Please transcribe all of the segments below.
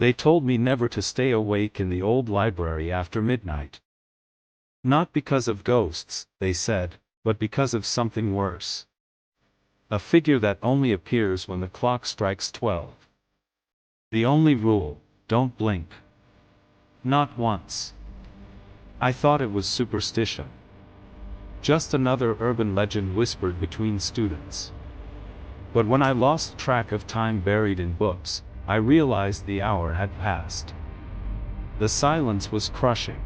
They told me never to stay awake in the old library after midnight. Not because of ghosts, they said, but because of something worse. A figure that only appears when the clock strikes 12. The only rule: don't blink. Not once. I thought it was superstition. Just another urban legend whispered between students. But when I lost track of time buried in books, I realized the hour had passed. The silence was crushing.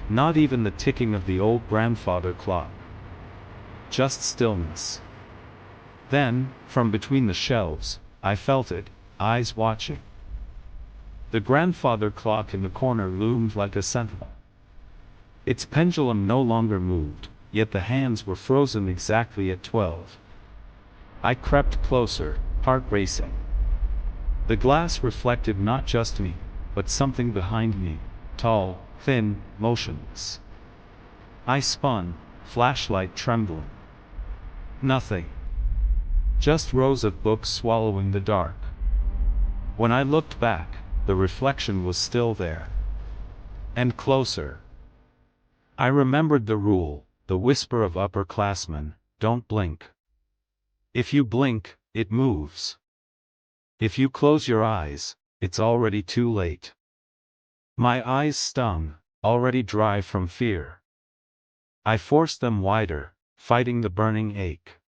Not even the ticking of the old grandfather clock. Just stillness. Then, from between the shelves, I felt it, eyes watching. The grandfather clock in the corner loomed like a sentinel. Its pendulum no longer moved, yet the hands were frozen exactly at 12. I crept closer, heart racing. The glass reflected not just me, but something behind me, tall, thin, motionless. I spun, flashlight trembling. Nothing. Just rows of books swallowing the dark. When I looked back, the reflection was still there. And closer. I remembered the rule, the whisper of upperclassmen: don't blink. If you blink, it moves. If you close your eyes, it's already too late. My eyes stung, already dry from fear. I forced them wider, fighting the burning ache.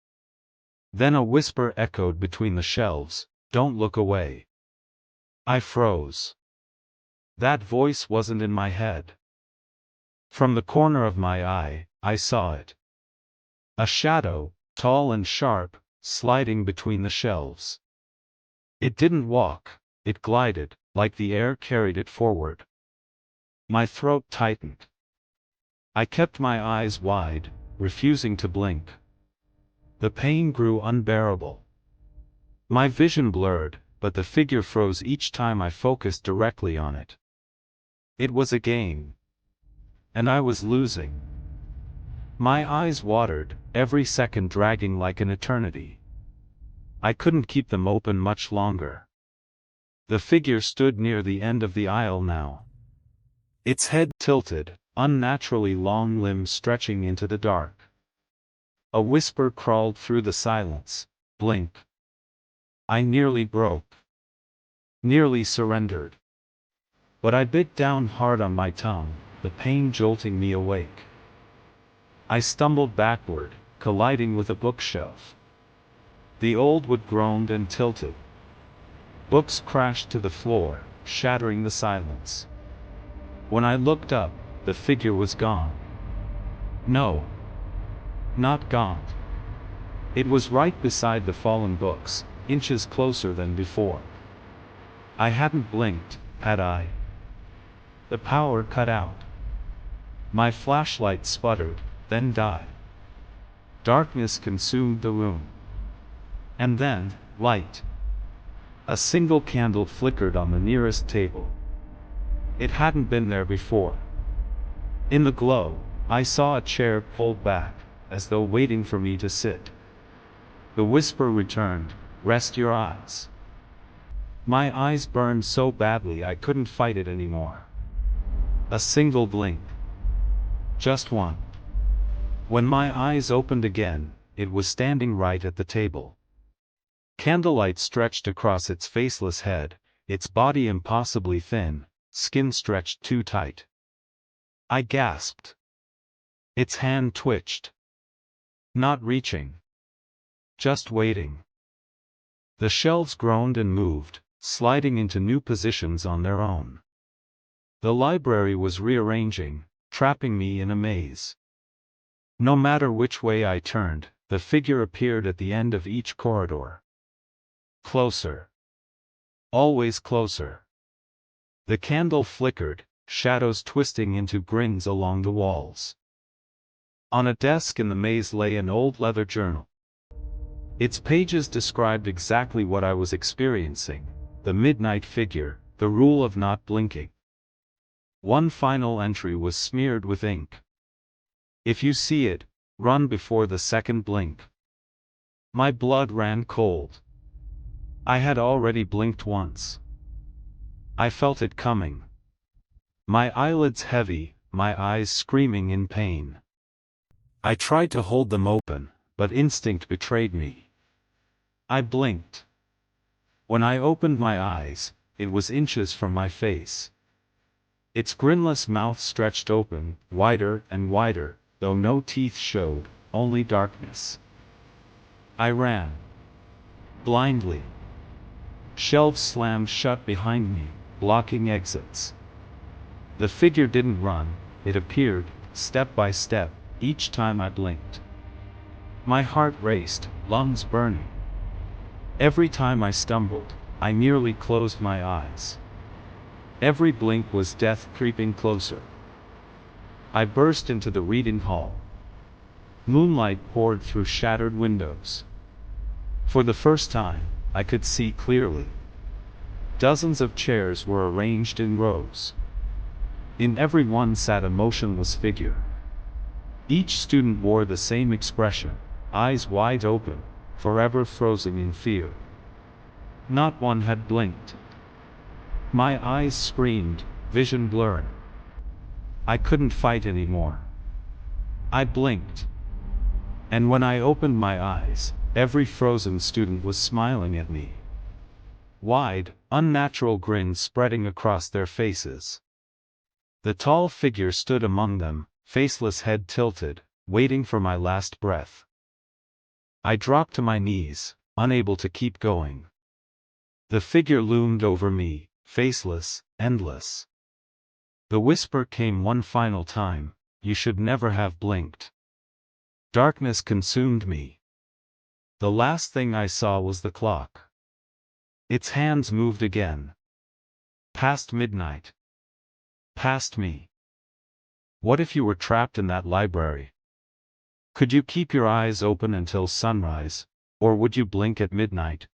Then a whisper echoed between the shelves: don't look away. I froze. That voice wasn't in my head. From the corner of my eye, I saw it. A shadow, tall and sharp, sliding between the shelves. It didn't walk, it glided, like the air carried it forward. My throat tightened. I kept my eyes wide, refusing to blink. The pain grew unbearable. My vision blurred, but the figure froze each time I focused directly on it. It was a game. And I was losing. My eyes watered, every second dragging like an eternity. I couldn't keep them open much longer. The figure stood near the end of the aisle now. Its head tilted, unnaturally long limbs stretching into the dark. A whisper crawled through the silence: blink. I nearly broke. Nearly surrendered. But I bit down hard on my tongue, the pain jolting me awake. I stumbled backward, colliding with a bookshelf. The old wood groaned and tilted. Books crashed to the floor, shattering the silence. When I looked up, the figure was gone. No. Not gone. It was right beside the fallen books, inches closer than before. I hadn't blinked, had I? The power cut out. My flashlight sputtered, then died. Darkness consumed the room. And then, light. A single candle flickered on the nearest table. It hadn't been there before. In the glow, I saw a chair pulled back, as though waiting for me to sit. The whisper returned: rest your eyes. My eyes burned so badly I couldn't fight it anymore. A single blink. Just one. When my eyes opened again, it was standing right at the table. Candlelight stretched across its faceless head, its body impossibly thin, skin stretched too tight. I gasped. Its hand twitched. Not reaching. Just waiting. The shelves groaned and moved, sliding into new positions on their own. The library was rearranging, trapping me in a maze. No matter which way I turned, the figure appeared at the end of each corridor. Closer. Always closer. The candle flickered, shadows twisting into grins along the walls. On a desk in the maze lay an old leather journal. Its pages described exactly what I was experiencing: the midnight figure, the rule of not blinking. One final entry was smeared with ink. If you see it, run before the second blink. My blood ran cold. I had already blinked once. I felt it coming. My eyelids heavy, my eyes screaming in pain. I tried to hold them open, but instinct betrayed me. I blinked. When I opened my eyes, it was inches from my face. Its grinless mouth stretched open, wider and wider, though no teeth showed, only darkness. I ran. Blindly. Shelves slammed shut behind me, blocking exits. The figure didn't run, it appeared, step by step, each time I blinked. My heart raced, lungs burning. Every time I stumbled, I nearly closed my eyes. Every blink was death creeping closer. I burst into the reading hall. Moonlight poured through shattered windows. For the first time, I could see clearly. Dozens of chairs were arranged in rows. In every one sat a motionless figure. Each student wore the same expression, eyes wide open, forever frozen in fear. Not one had blinked. My eyes screamed, vision blurred. I couldn't fight anymore. I blinked. And when I opened my eyes, every frozen student was smiling at me. Wide, unnatural grins spreading across their faces. The tall figure stood among them, faceless, head tilted, waiting for my last breath. I dropped to my knees, unable to keep going. The figure loomed over me, faceless, endless. The whisper came one final time, "You should never have blinked." Darkness consumed me. The last thing I saw was the clock. Its hands moved again. Past midnight. Past me. What if you were trapped in that library? Could you keep your eyes open until sunrise, or would you blink at midnight,